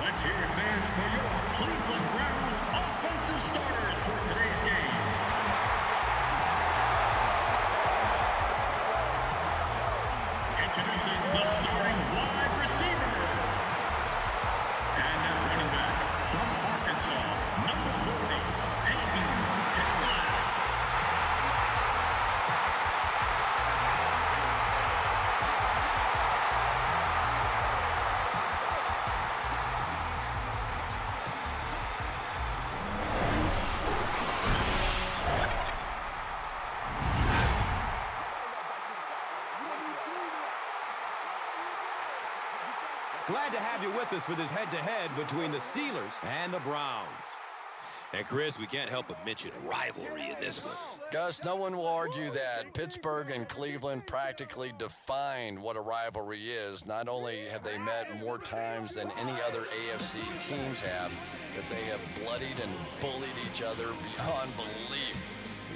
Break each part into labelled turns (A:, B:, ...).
A: Let's hear it, fans, for your Cleveland Browns offensive starters for today's game. Introducing the starting wide receiver. And now running back from Arkansas, number 40, Peyton Hillis.
B: Glad to have you with us for this head-to-head between the Steelers and the Browns.
C: And Chris, we can't help but mention rivalry in this one.
D: Gus, no one will argue that Pittsburgh and Cleveland practically defined what a rivalry is. Not only have they met more times than any other AFC teams have, but they have bloodied and bullied each other beyond belief.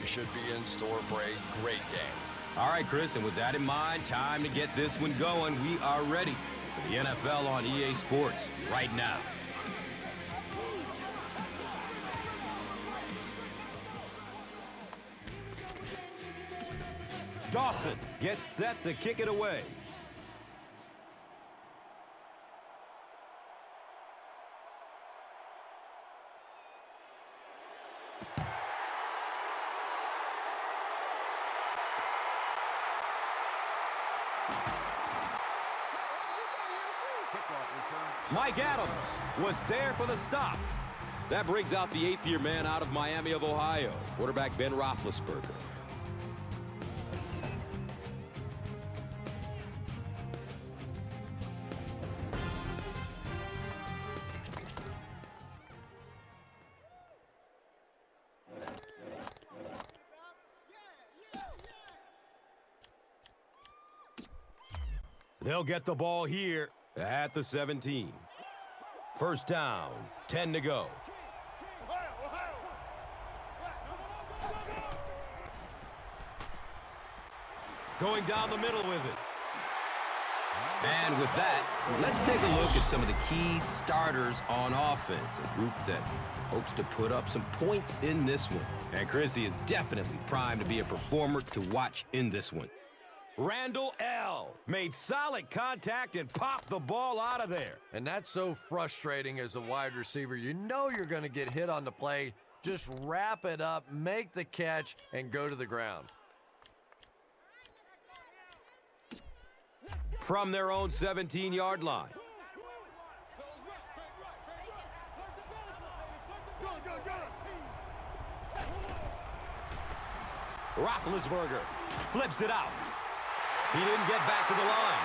D: We should be in store for a great game.
B: All right, Chris, and with that in mind, time to get this one going. We are ready for the NFL on EA Sports right now. Dawson gets set to kick it away. Mike Adams was there for the stop. That brings out the eighth-year man out of Miami of Ohio, quarterback Ben Roethlisberger. They'll get the ball here at the 17. First down, 10 to go. Going down the middle with it. And with that, let's take a look at some of the key starters on offense. A group that hopes to put up some points in this one. And Chrissy is definitely primed to be a performer to watch in this one. Randall L. made solid contact and popped the ball out of there.
D: And that's so frustrating as a wide receiver. You know you're going to get hit on the play. Just wrap it up, make the catch, and go to the ground.
B: From their own 17-yard line. Roethlisberger flips it out. He didn't get back to the line.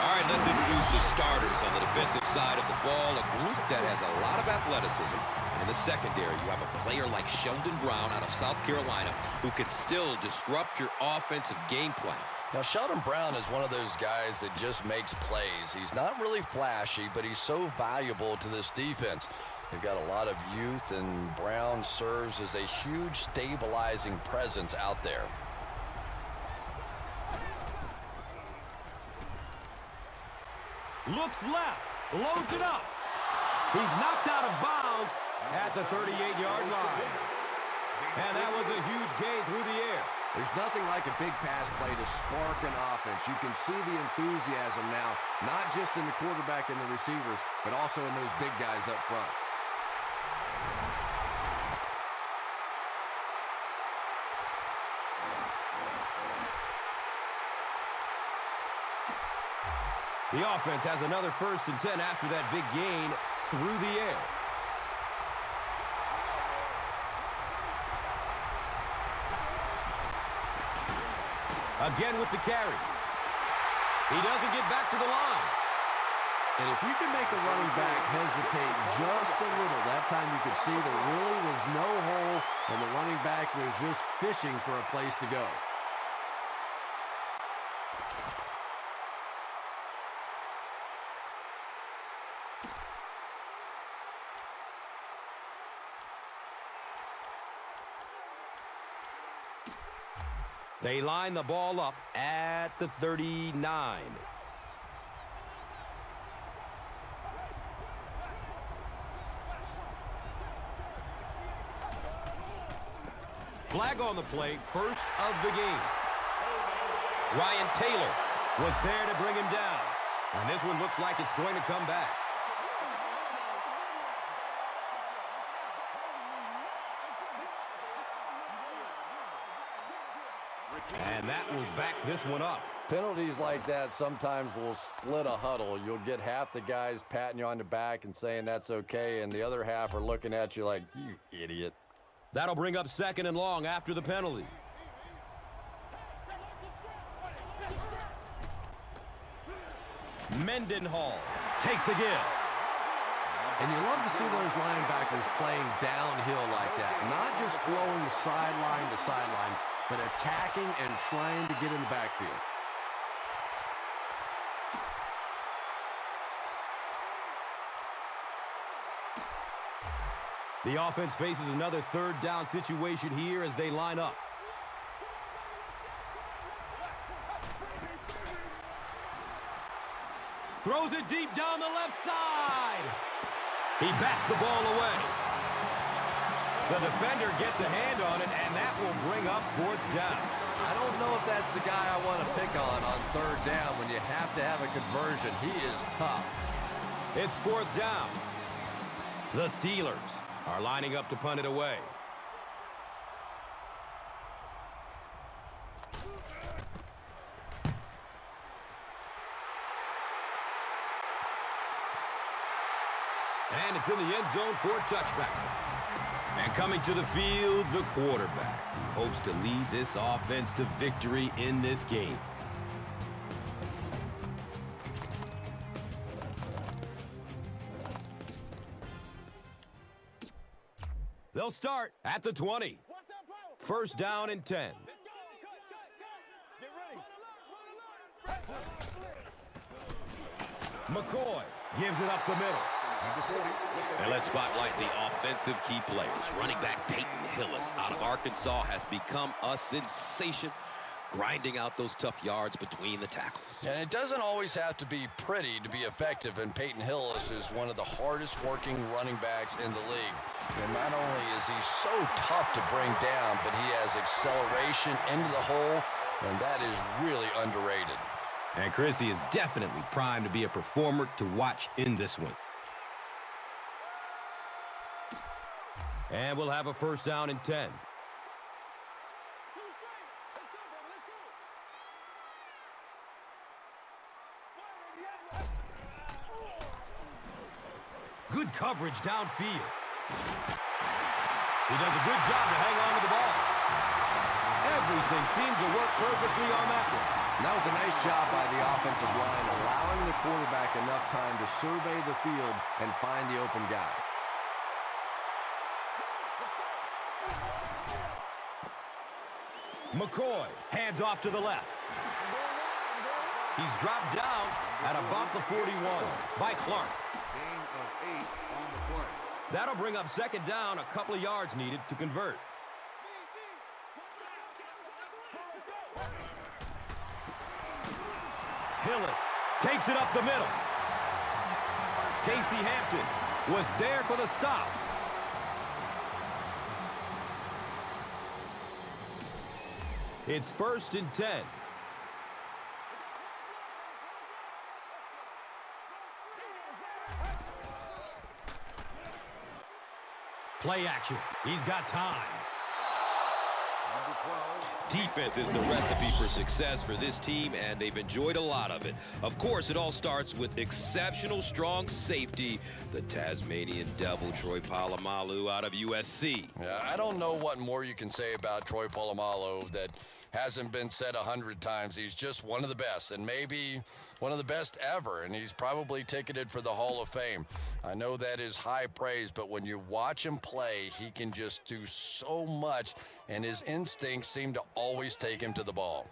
C: All right, let's introduce the starters on the defensive side of the ball, a group that has a lot of athleticism. And in the secondary, you have a player like Sheldon Brown out of South Carolina who can still disrupt your offensive game plan.
D: Now, Sheldon Brown is one of those guys that just makes plays. He's not really flashy, but he's so valuable to this defense. They've got a lot of youth, and Brown serves as a huge stabilizing presence out there.
B: Looks left, loads it up. He's knocked out of bounds at the 38-yard line. And that was a huge gain through the air.
D: There's nothing like a big pass play to spark an offense. You can see the enthusiasm now, not just in the quarterback and the receivers, but also in those big guys up front.
B: The offense has another 1st and 10 after that big gain through the air. Again with the carry. He doesn't get back to the line.
D: And if you can make a running back hesitate just a little, that time you could see there really was no hole, and the running back was just fishing for a place to go.
B: They line the ball up at the 39. Flag on the play, first of the game. Ryan Taylor was there to bring him down. And this one looks like it's going to come back. And that will back this one up.
D: Penalties like that sometimes will split a huddle. You'll get half the guys patting you on the back and saying that's okay, and the other half are looking at you like, you idiot.
B: That'll bring up 2nd and long after the penalty. Mendenhall takes the give.
D: And you love to see those linebackers playing downhill like that. Not just flowing sideline to sideline, but attacking and trying to get in the backfield.
B: The offense faces another 3rd down situation here as they line up. Throws it deep down the left side. He bats the ball away. The defender gets a hand on it, and that will bring up 4th down.
D: I don't know if that's the guy I want to pick on 3rd down when you have to have a conversion. He is tough.
B: It's 4th down. The Steelers are lining up to punt it away. And it's in the end zone for a touchback. And coming to the field, the quarterback, who hopes to lead this offense to victory in this game. They'll start at the 20. 1st down and 10. McCoy gives it up the middle.
C: And let's spotlight the offensive key players. Running back Peyton Hillis out of Arkansas has become a sensation, grinding out those tough yards between the tackles.
D: And it doesn't always have to be pretty to be effective, and Peyton Hillis is one of the hardest working running backs in the league. And not only is he so tough to bring down, but he has acceleration into the hole, and that is really underrated.
B: And Chrissy is definitely primed to be a performer to watch in this one. And we'll have a 1st down and 10. Good coverage downfield. He does a good job to hang on to the ball. Everything seemed to work perfectly on that one.
D: And that was a nice job by the offensive line, allowing the quarterback enough time to survey the field and find the open guy.
B: McCoy hands off to the left. He's dropped down at about the 41 by Clark.
E: Gain of 8 on the play.
B: That'll bring up 2nd down, a couple of yards needed to convert. Hillis takes it up the middle. Casey Hampton was there for the stop. It's 1st and 10. Play action. He's got time.
C: Defense is the recipe for success for this team, and they've enjoyed a lot of it. Of course, it all starts with exceptional strong safety, the Tasmanian Devil, Troy Polamalu out of USC.
D: Yeah, I don't know what more you can say about Troy Polamalu that hasn't been said 100 times. He's just one of the best, and maybe one of the best ever, and he's probably ticketed for the Hall of Fame. I know that is high praise, but when you watch him play, he can just do so much, and his instincts seem to always take him to the ball.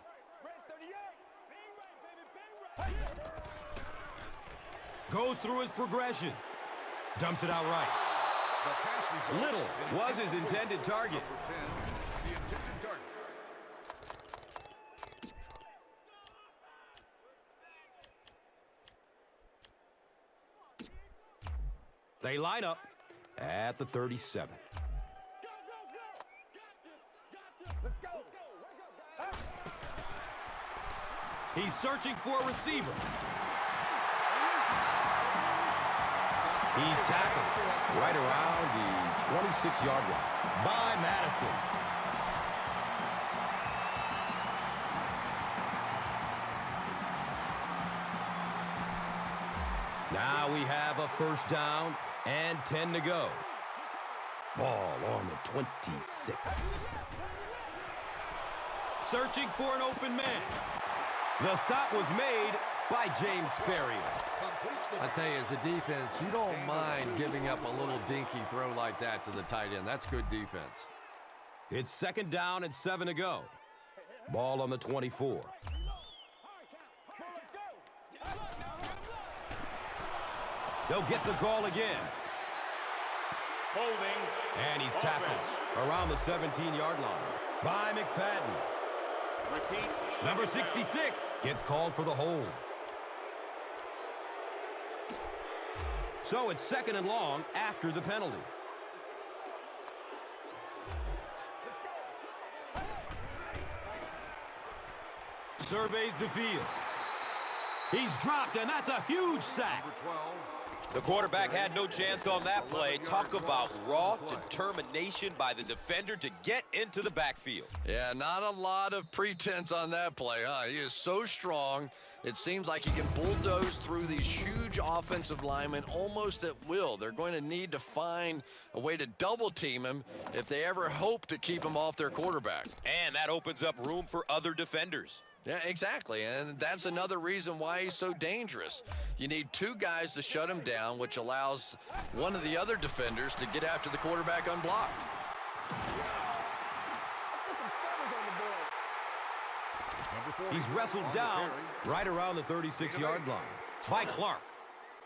B: Goes through his progression. Dumps it out right. Little was his intended target. They line up at the 37. He's searching for a receiver. He's tackled right around the 26-yard line by Madison. Now we have a first down and 10 to go. Ball on the 26. Searching for an open man. The stop was made by James Ferrier.
D: I tell you, as a defense, you don't mind giving up a little dinky throw like that to the tight end. That's good defense.
B: It's second down and 7 to go. Ball on the 24. They'll get the call again.
A: Holding.
B: And he's tackled around the 17-yard line by McFadden.
A: Repeat.
B: Number 66 gets called for the hold. So it's second and long after the penalty. Surveys the field. He's dropped, and that's a huge sack.
E: Number 12.
C: The quarterback had no chance on that play. Talk about raw determination by the defender to get into the backfield.
D: Yeah, not a lot of pretense on that play, huh? He is so strong. It seems like he can bulldoze through these huge offensive linemen almost at will. They're going to need to find a way to double team him if they ever hope to keep him off their quarterback.
C: And that opens up room for other defenders.
D: Yeah, exactly, and that's another reason why he's so dangerous. You need two guys to shut him down, which allows one of the other defenders to get after the quarterback unblocked.
B: He's wrestled down right around the 36-yard line by Clark.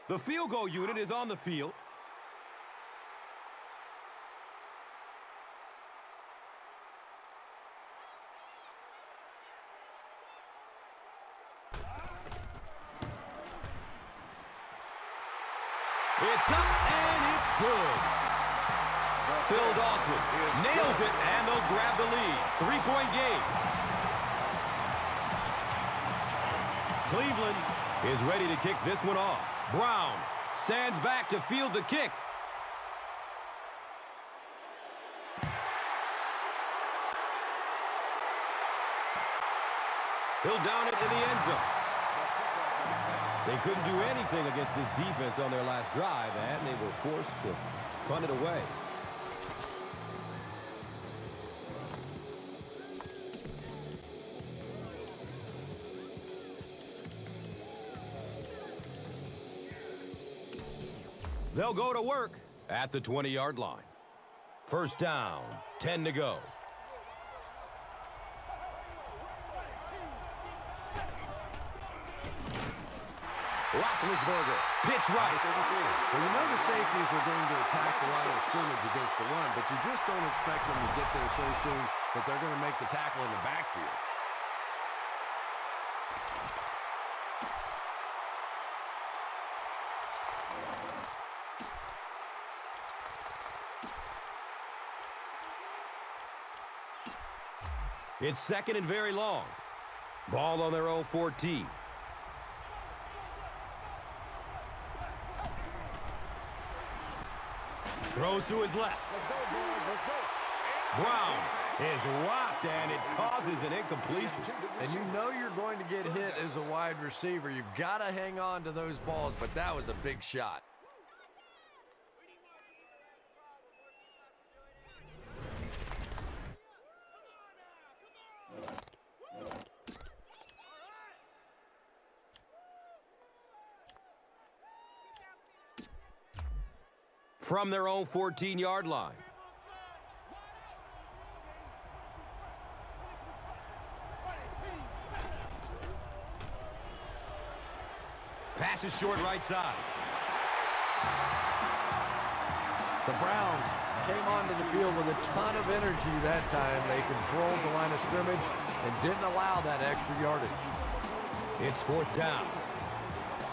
B: The field goal unit is on the field. It's up, and it's good. Phil Dawson nails it, and they'll grab the lead. 3-point game. Cleveland is ready to kick this one off. Brown stands back to field the kick. He'll down it in the end zone. They couldn't do anything against this defense on their last drive, and they were forced to punt it away. They'll go to work at the 20-yard line. First down, 10 to go. Roethlisberger, pitch right.
F: Well, you know the safeties are going to attack the line of scrimmage against the run, but you just don't expect them to get there so soon that they're going to make the tackle in the backfield.
B: It's second and very long. Ball on their own 14. Throws to his left. Brown is rocked, and it causes an incompletion.
F: And you know you're going to get hit as a wide receiver. You've got to hang on to those balls, but that was a big shot.
B: From their own 14-yard line. Pass is short right side.
F: The Browns came onto the field with a ton of energy that time. They controlled the line of scrimmage and didn't allow that extra yardage.
B: It's fourth down.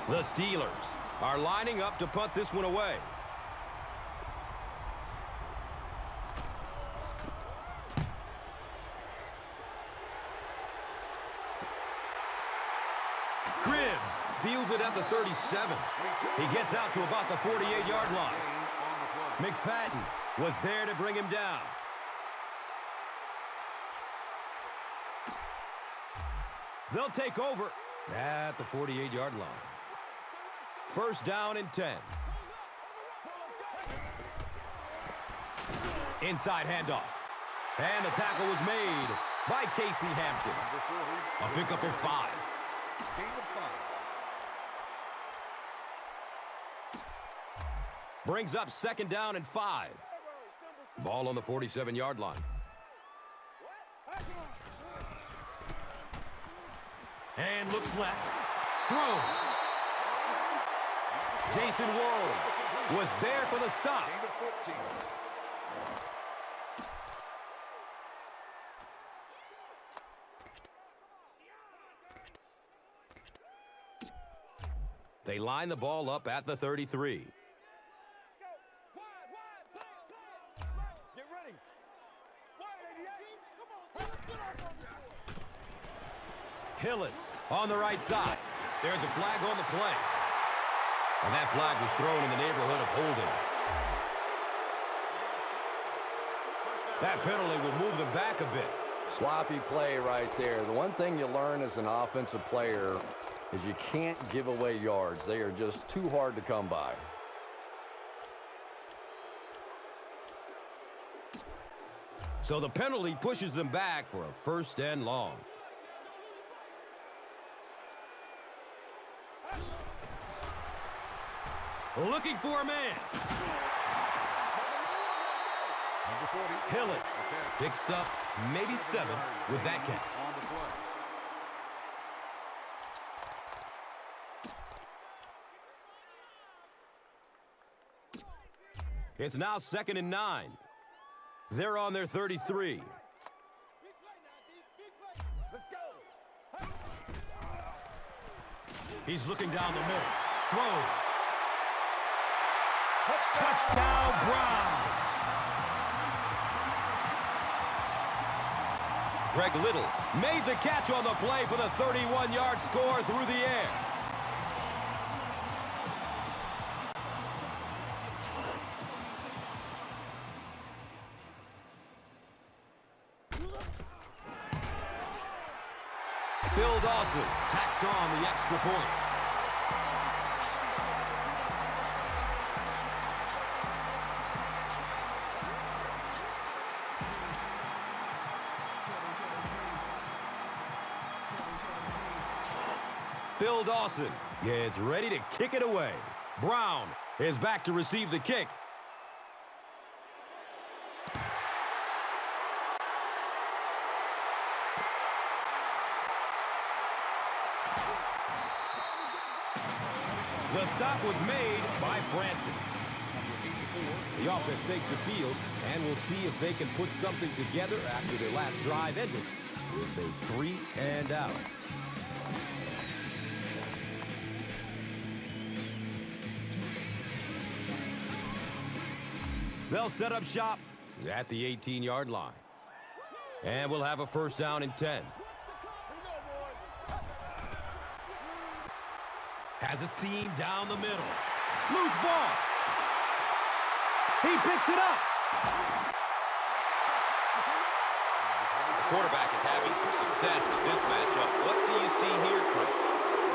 B: The Steelers are lining up to punt this one away. at the 37. He gets out to about the 48-yard line. McFadden was there to bring him down. They'll take over at the 48-yard line. First down and 10. Inside handoff. And the tackle was made by Casey Hampton. A pickup of 5. Brings up second down and 5. Ball on the 47-yard line. And looks left. Throws. Jason Walls was there for the stop. They line the ball up at the 33. Hillis on the right side. There's a flag on the play. And that flag was thrown in the neighborhood of holding. That penalty will move them back a bit.
F: Sloppy play right there. The one thing you learn as an offensive player is you can't give away yards. They are just too hard to come by.
B: So the penalty pushes them back for a first and long. Looking for a man. Hillis picks up maybe 7 with that catch. It's now 2nd and 9. They're on their 33. He's looking down the middle. Throws. Touchdown, Browns. Greg Little made the catch on the play for the 31-yard score through the air. Phil Dawson tacks on the extra point. Phil Dawson gets ready to kick it away. Brown is back to receive the kick. The stop was made by Francis. The offense takes the field, and we'll see if they can put something together after their last drive ended with a 3 and out. They'll set up shop at the 18-yard line. And we'll have a first down and 10. Has a seam down the middle. Loose ball. He picks it up.
C: The quarterback is having some success with this matchup. What do you see here, Chris?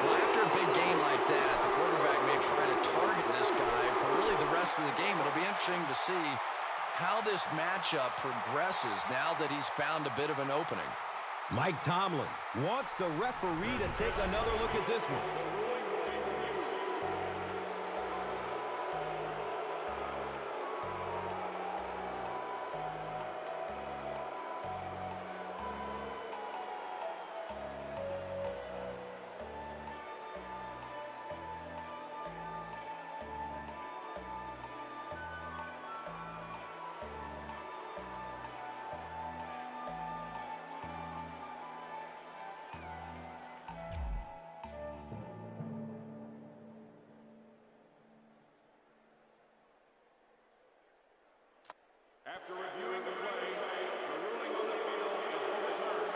D: Well, after a big game like that, the quarterback may try to target this guy for really the rest of the game. It'll be interesting to see how this matchup progresses now that he's found a bit of an opening.
B: Mike Tomlin wants the referee to take another look at this one.
A: After reviewing the play, the ruling on the field is overturned.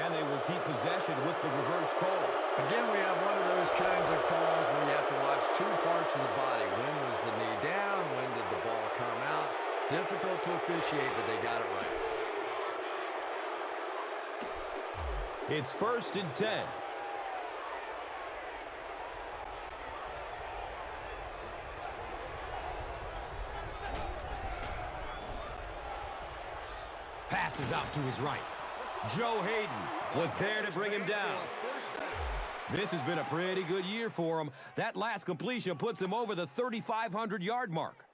B: And they will keep possession with the reverse call.
F: Again, we have one of those kinds of calls where you have to watch two parts of the body. When was the knee down? When did the ball come out? Difficult to officiate, but they got it right.
B: It's 1st and 10. Passes out to his right. Joe Hayden was there to bring him down. This has been a pretty good year for him. That last completion puts him over the 3,500-yard mark.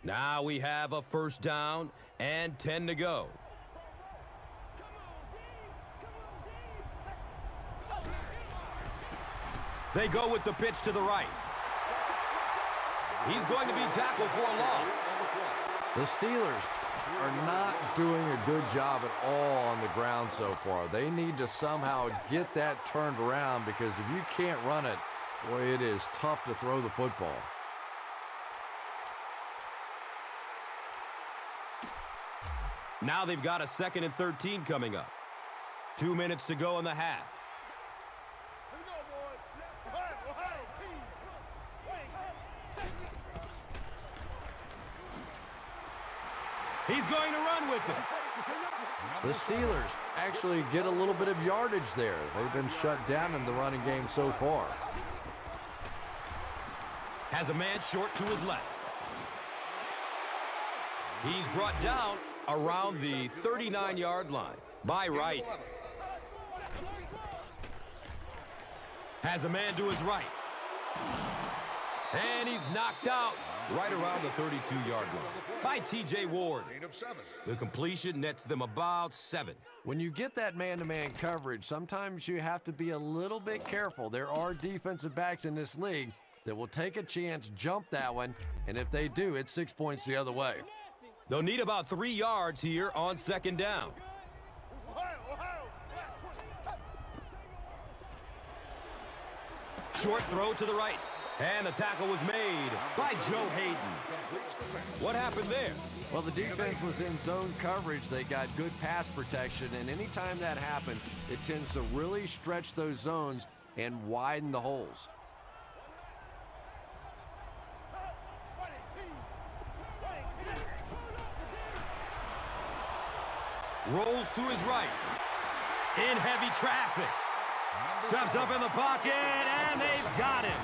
B: Now we have a 1st down and 10 to go. They go with the pitch to the right. He's going to be tackled for a loss.
F: The Steelers are not doing a good job at all on the ground so far. They need to somehow get that turned around, because if you can't run it, boy, it is tough to throw the football.
B: Now they've got a 2nd and 13 coming up. 2 minutes to go in the half. He's going to run with it.
F: The Steelers actually get a little bit of yardage there. They've been shut down in the running game so far.
B: Has a man short to his left. He's brought down around the 39-yard line by Wright. Has a man to his right. And he's knocked out right around the 32-yard line by T.J. Ward. The completion nets them about 7.
F: When you get that man-to-man coverage, sometimes you have to be a little bit careful. There are defensive backs in this league that will take a chance, jump that one, and if they do, it's 6 points the other way.
B: They'll need about 3 yards here on 2nd down. Short throw to the right. And the tackle was made by Joe Hayden. What happened there?
F: Well, the defense was in zone coverage. They got good pass protection, and anytime that happens, it tends to really stretch those zones and widen the holes.
B: Rolls to his right. In heavy traffic. Steps up in the pocket, and they've got him.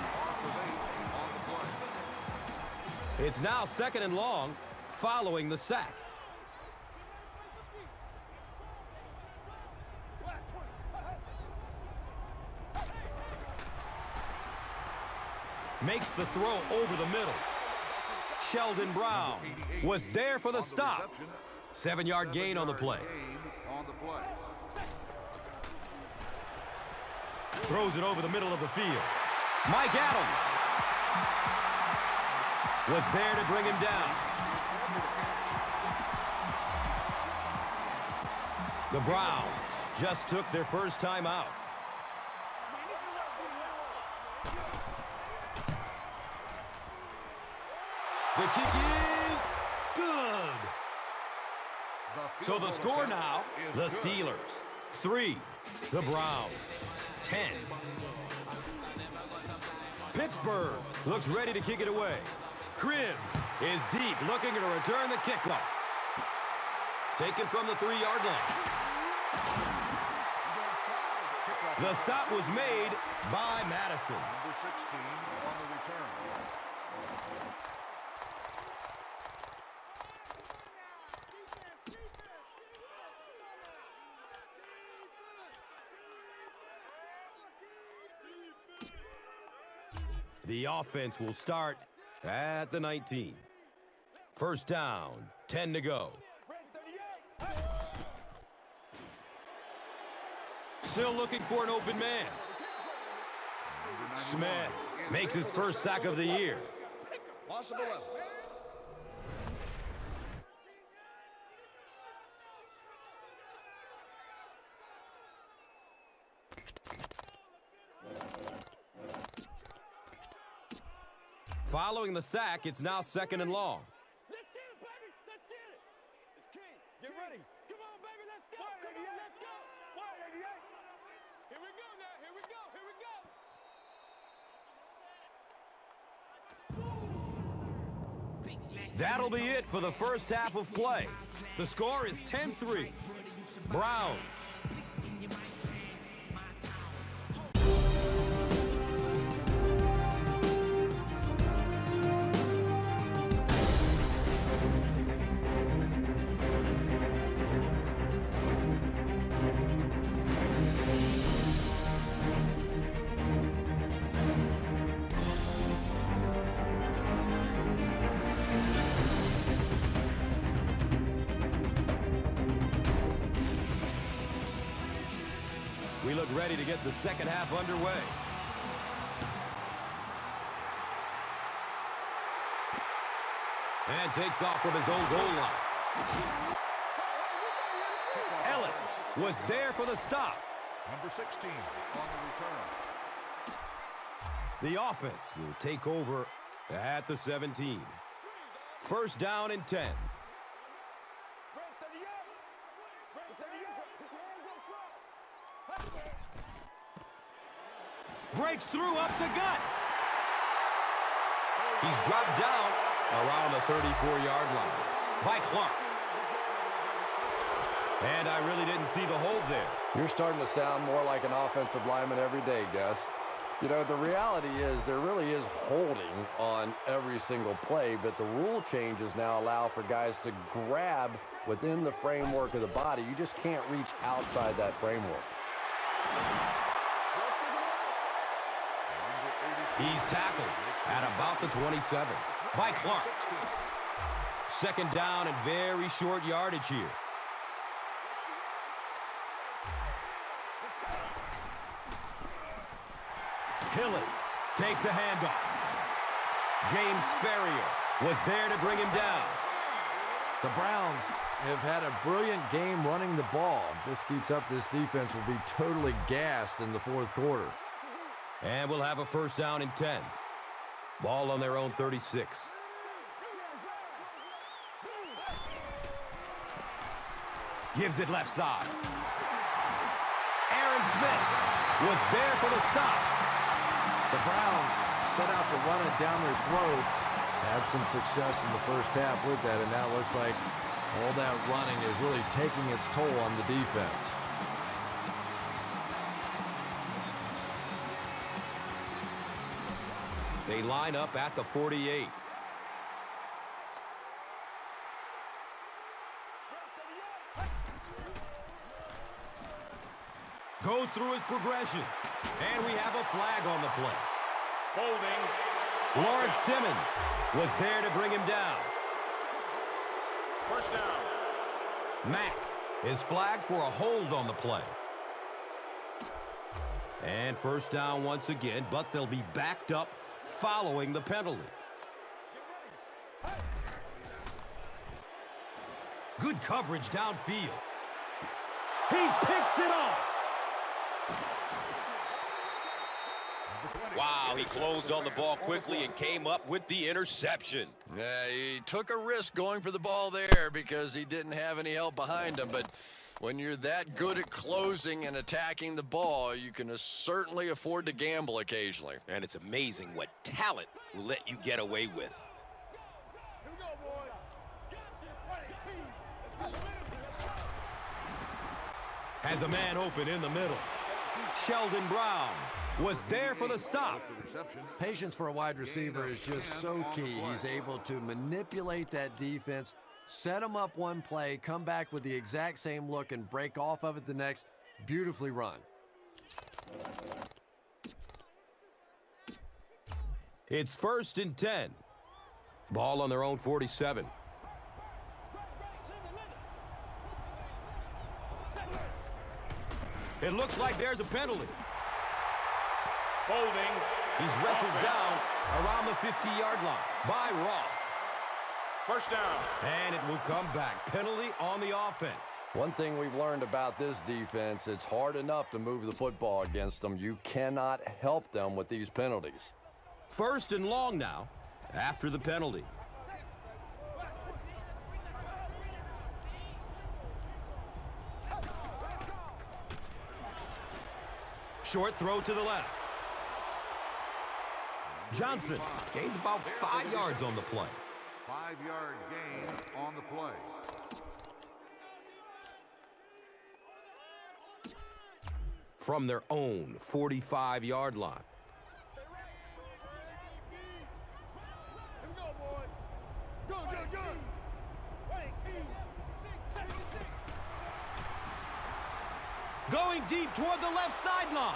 B: It's now 2nd and long following the sack. Makes the throw over the middle. Sheldon Brown was there for the stop. 7-yard gain on the play. Throws it over the middle of the field. Mike Adams was there to bring him down. The Browns just took their first time out. The kick is good. So the score now, the Steelers 3, the Browns 10. Pittsburgh looks ready to kick it away. Cribbs is deep, looking to return the kickoff. Taken from the 3-yard line. The stop was made by Madison.
E: Number 16 on the return.
B: The offense will start at the 19. 1st down, 10 to go. Still looking for an open man. Smith makes his first sack of the year.
E: Loss of 11.
B: Following the sack, it's now 2nd and long.
E: Let's get it, baby. Let's get it. It's King. Get ready. Come on, baby. Let's go. Come on, let's go. 188. Here we go now. Here we go. Here we go.
B: That'll be it for the first half of play. The score is 10-3. Browns. We look ready to get the second half underway. And takes off from his own goal line. Ellis was there for the stop.
E: Number 16 on the return.
B: The offense will take over at the 17. First down and 10. Breaks through up the gut. He's dropped down around the 34-yard line by Clark. And I really didn't see the hold there.
F: You're starting to sound more like an offensive lineman every day, Gus. You know, the reality is there really is holding on every single play, but the rule changes now allow for guys to grab within the framework of the body. You just can't reach outside that framework.
B: He's tackled at about the 27 by Clark. Second down and very short yardage here. Hillis takes a handoff. James Ferrier was there to bring him down.
F: The Browns have had a brilliant game running the ball. If this keeps up, this defense will be totally gassed in the fourth quarter.
B: And we'll have a first down and 10. Ball on their own 36. Gives it left side. Aaron Smith was there for the stop.
F: The Browns set out to run it down their throats. Had some success in the first half with that, and now it looks like all that running is really taking its toll on the defense.
B: They line up at the 48. Goes through his progression. And we have a flag on the play.
A: Holding.
B: Lawrence Timmons was there to bring him down.
A: First down.
B: Mack is flagged for a hold on the play. And first down once again, but they'll be backed up following the penalty. Good coverage downfield. He picks it off.
C: Wow, he closed on the ball quickly and came up with the interception.
D: Yeah, he took a risk going for the ball there because he didn't have any help behind him. But when you're that good at closing and attacking the ball, you can certainly afford to gamble occasionally.
C: And it's amazing what talent will let you get away with.
E: Here we go, boys.
B: Has a man open in the middle. Sheldon Brown was there for the stop.
F: Patience for a wide receiver is just so key. He's able to manipulate that defense, set them up one play, come back with the exact same look, and break off of it the next. Beautifully run.
B: It's first and 10. Ball on their own 47. It looks like there's a penalty.
A: Holding.
B: He's wrestled down around the 50-yard line by Roth.
A: First down.
B: And it will come back. Penalty on the offense.
F: One thing we've learned about this defense, it's hard enough to move the football against them. You cannot help them with these penalties.
B: First and long now after the penalty. Short throw to the left. Johnson gains about 5 yards on the play.
G: 5-yard gain on the play.
B: From their own 45-yard line.
E: Here we go, boys. Good, good, good. Ready, team.
B: Going deep toward the left sideline.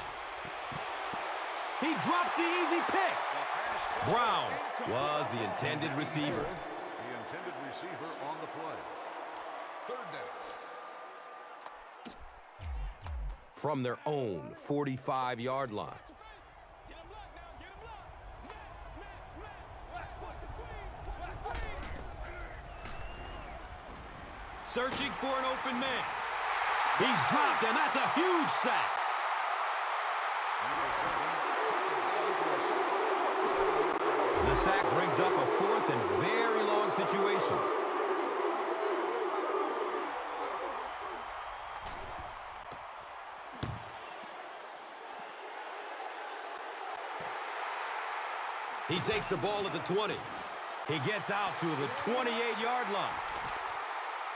B: He drops the easy pick. Brown was the intended receiver.
G: The intended receiver on the play. 3rd down.
B: From their own 45-yard line.
E: Get him locked now, get him locked. Match.
B: Searching for an open man. He's dropped, and that's a huge sack. The sack brings up a 4th and very long situation. He takes the ball at the 20. He gets out to the 28-yard line.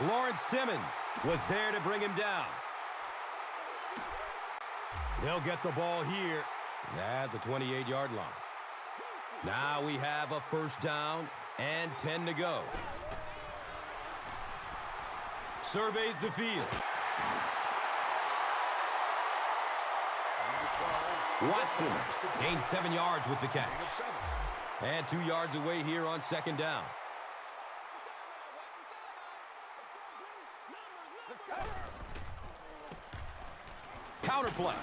B: Lawrence Timmons was there to bring him down. They'll get the ball here at the 28-yard line. Now we have a 1st down and 10 to go. Surveys the field. Watson gains 7 yards with the catch. And 2 yards away here on 2nd down. Counterplay.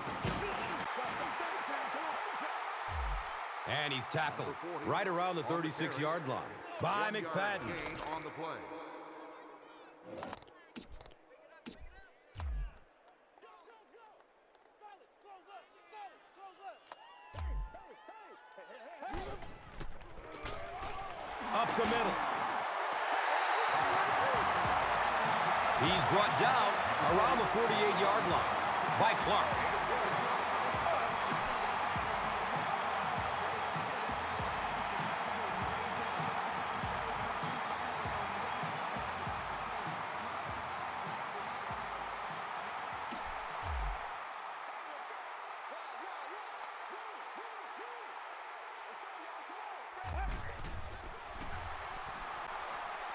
B: And he's tackled right around the 36-yard line by McFadden.
G: Gain on the play.
B: Up the middle. He's brought down around the 48-yard line by Clark.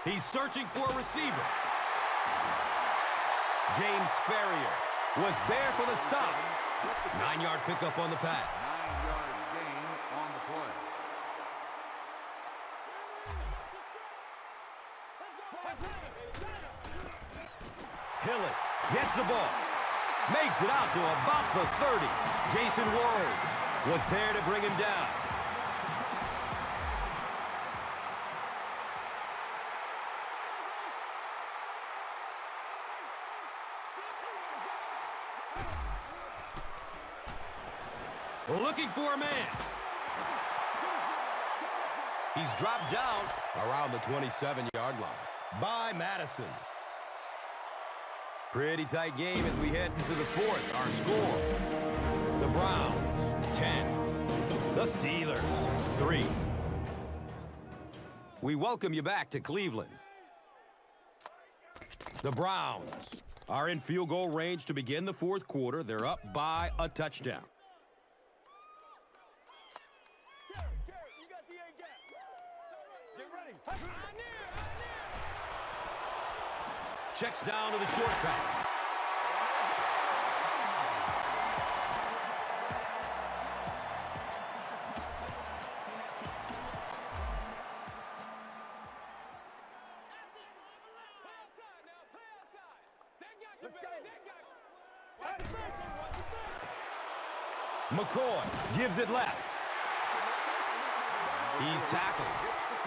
B: He's searching for a receiver. James Ferrier was there for the stop. 9-yard pickup on the pass.
G: 9-yard gain on the play.
B: Hillis gets the ball. Makes it out to about the 30. Jason Rhodes was there to bring him down. Looking for a man. He's dropped down around the 27-yard line by Madison. Pretty tight game as we head into the 4th. Our score, the Browns, 10. The Steelers, 3. We welcome you back to Cleveland. The Browns are in field goal range to begin the 4th quarter. They're up by a touchdown.
E: You got the A gap. Get ready.
B: Checks down to the short pass. McCoy gives it left. He's tackled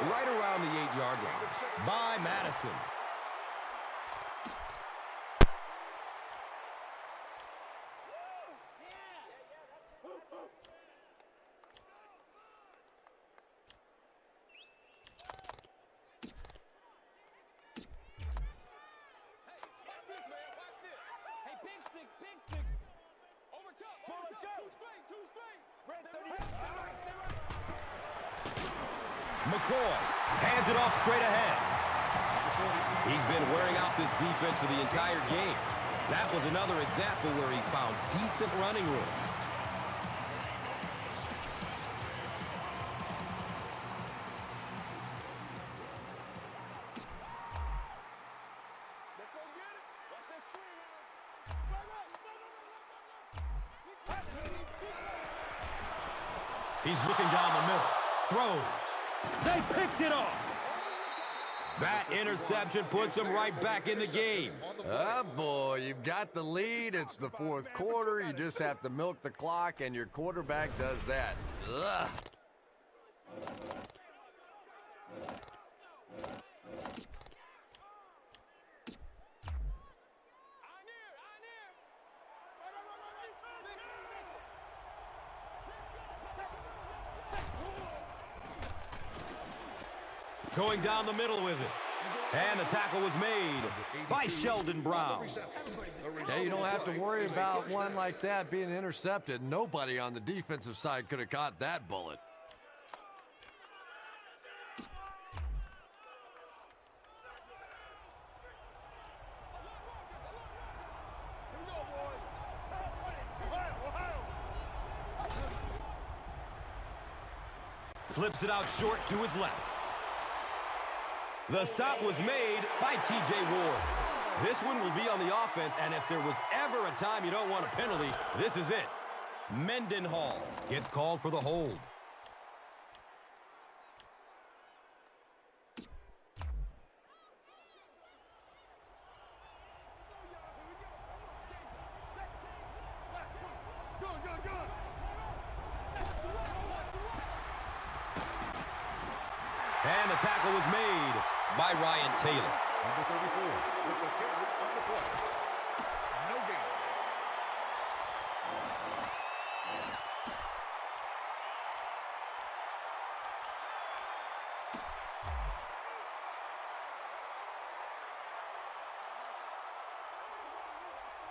B: right around the 8-yard line by Madison. McCoy hands it off straight ahead. He's been wearing out this defense for the entire game. That was another example where he found decent running room. He's looking down the middle. Throws. They picked it off. That interception puts him right back in the game.
F: Oh, boy, you've got the lead. It's the fourth quarter. You just have to milk the clock, and your quarterback does that. Ugh.
B: Going down the middle with it. And the tackle was made by Sheldon Brown.
F: Yeah, you don't have to worry about one like that being intercepted. Nobody on the defensive side could have caught that bullet.
B: Flips it out short to his left. The stop was made by T.J. Ward. This one will be on the offense, and if there was ever a time you don't want a penalty, this is it. Mendenhall gets called for the hold. And the tackle was made by Ryan Taylor.
G: Number 34 with the carry on the play. No gain.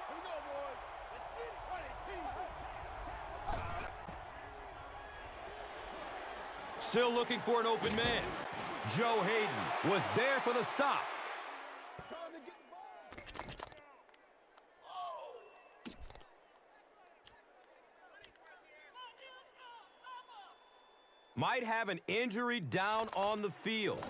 E: Here we go, boys. Let's get it. Right, team.
B: Still looking for an open man. Joe Hayden was there for the stop.
E: Trying to get the ball.
B: Might have an injury down on the field.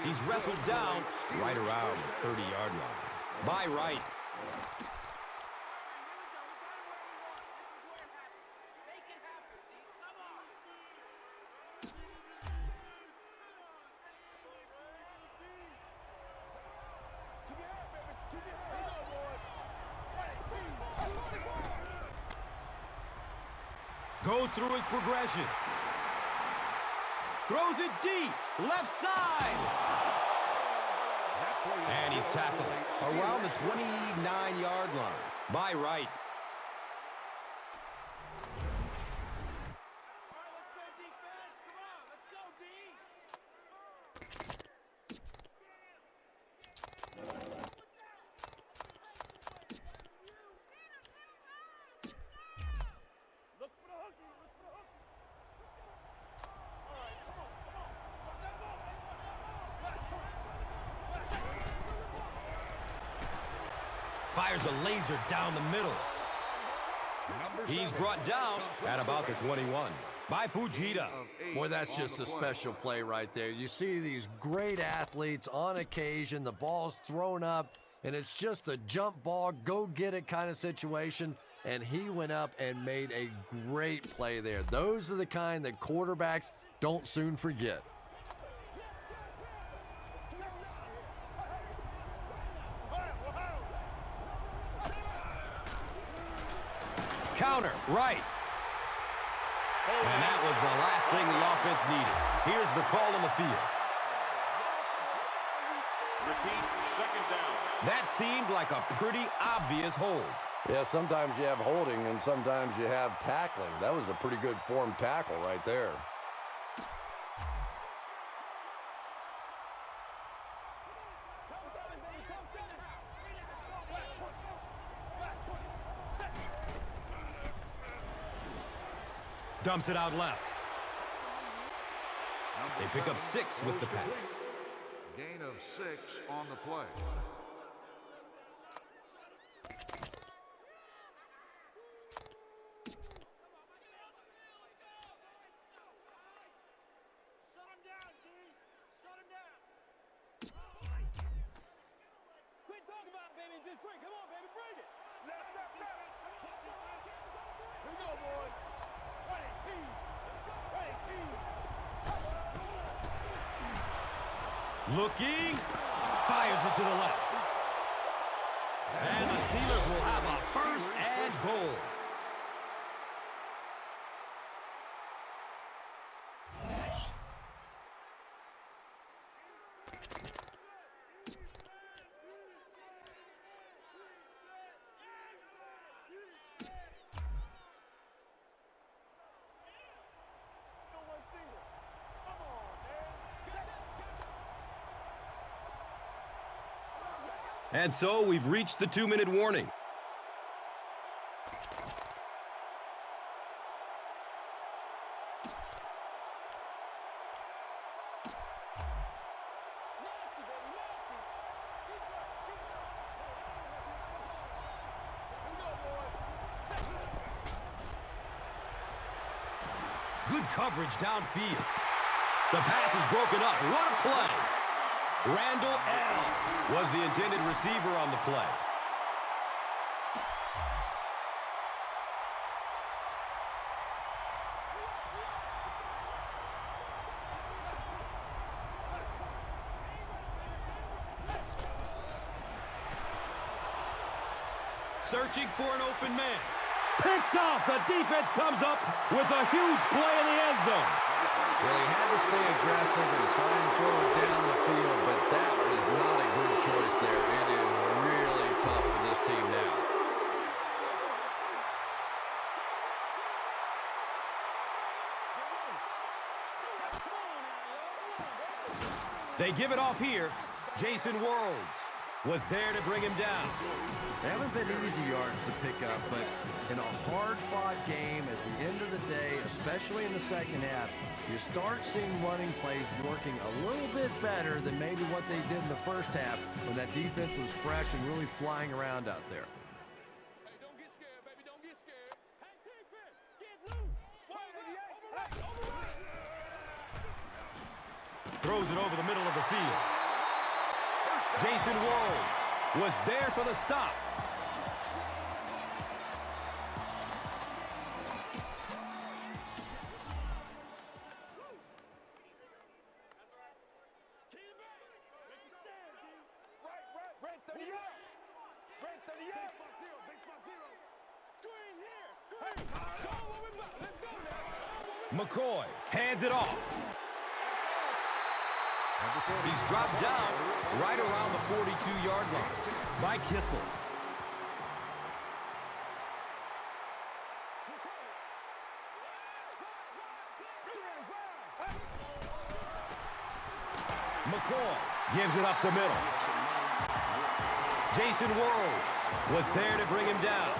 B: He's wrestled down right around the 30-yard line. By Wright. Goes through his progression. Throws it deep, left side. And he's tackled around the 29-yard line by Wright. Fires a laser down the middle. He's brought down at about the 21 by Fujita.
F: Boy, that's just a special play right there. You see these great athletes on occasion, the ball's thrown up, and it's just a jump ball, go get it kind of situation, and he went up and made a great play there. Those are the kind that quarterbacks don't soon forget.
B: Counter, right. And that was the last thing the offense needed. Here's the call on the field.
A: Repeat, second down.
B: That seemed like a pretty obvious hold.
F: Yeah, sometimes you have holding and sometimes you have tackling. That was a pretty good form tackle right there.
B: Dumps it out left. They pick up 6 with the pass.
G: Gain of 6 on the play.
E: Quit talking about it, baby. Just quick. Come on, baby. Bring it. Left. Here we go, boys. Running team.
B: Looking. Fires it to the left. And the Steelers will have a first and goal. And so we've reached the 2-minute warning. Good coverage downfield. The pass is broken up. What a play! Randall L. was the intended receiver on the play. Searching for an open man. Picked off. The defense comes up with a huge play in the end zone.
F: Well, he had to stay aggressive and try and throw it down the field, but that was not a good choice there. It is really tough for this team now.
B: They give it off here. Jason Worlds was there to bring him down.
F: They haven't been easy yards to pick up, but in a hard-fought game at the end of the day, especially in the second half, you start seeing running plays working a little bit better than maybe what they did in the first half when that defense was fresh and really flying around out there.
E: Hey, don't get scared, baby. Don't get scared. Hey, defense, get loose. 188.
B: Throws it over the middle of the field. Jason Worlds was there for the stop.
E: Red 38. Red 38. Screen here. Screen. Go where we go. Let's go now.
B: McCoy hands it off. He's dropped down right around the 42-yard line by Kissel. McCoy gives it up the middle. Jason Worlds was there to bring him down.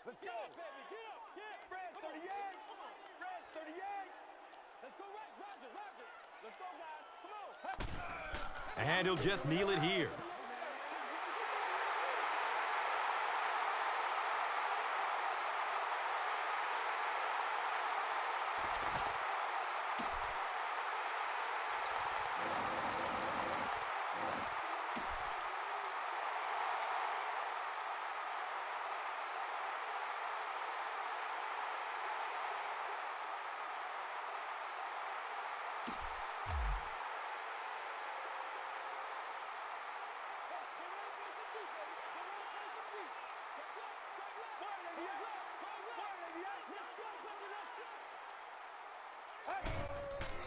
E: Let's go, baby. Get up. Get Red 38. Red 38. Let's go, Roger. Let's go, guys. Come on.
B: And he'll just kneel it here.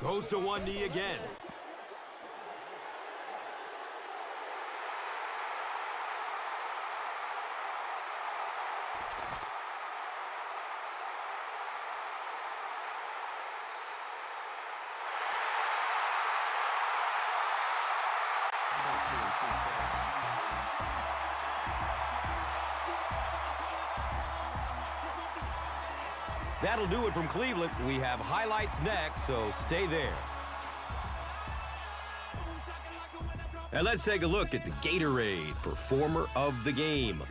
B: Goes to one knee again. That'll do it from Cleveland. We have highlights next, so stay there. And let's take a look at the Gatorade Performer of the Game.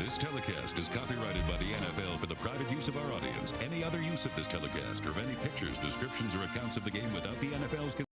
H: This telecast is copyrighted by the NFL for the private use of our audience. Any other use of this telecast or of any pictures, descriptions, or accounts of the game without the NFL's